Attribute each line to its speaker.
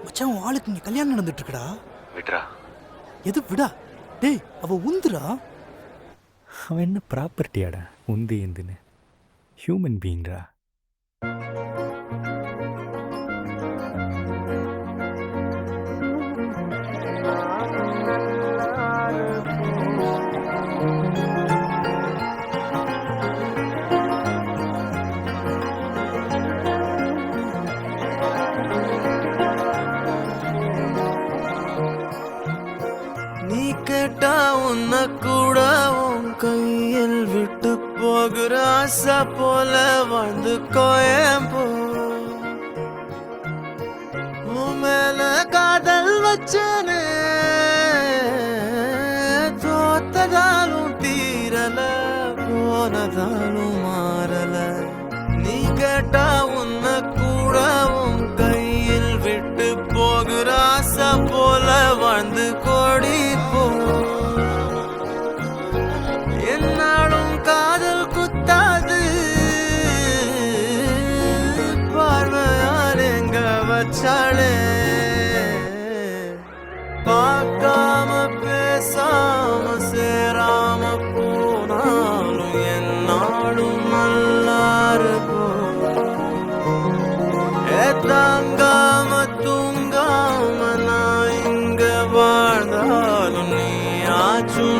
Speaker 1: மச்சான் உன் ஆளுக்கு இங்க கல்யாணம் நடந்துட்டு இருக்குடா.
Speaker 2: விட்ரா.
Speaker 1: எது விடா? டேய் அவ உந்துரா.
Speaker 3: அவன் என்ன ப்ராப்பர்ட்டியாடா உந்து எந்துன்னு? ஹியூமன் பீயிங்டா.
Speaker 4: நீ கேட்டா உன்ன கூட உன் கையில் விட்டு போகிற ஆசை போல வாழ்ந்து கோயம்போ. உன் மேல காதல் வச்சனே, தோத்ததாலும் தீரல, போனதாலும் மாறல. நீ கேட்டா உன்ன கூட உன் கையில் விட்டு போகிற ஆசை போல வாழ்ந்து கோடி போ. என்னாலும் காதல் குத்தாது, பார்வையால் எங்க வச்சாளே. பார்க்காம பேசாம சேராம போனாலும் என்னாலும் நல்லா இருக்கும். தாங்காம தூங்காம நான் இங்க வாழ்ந்தாலும் நீ ஆச்சும்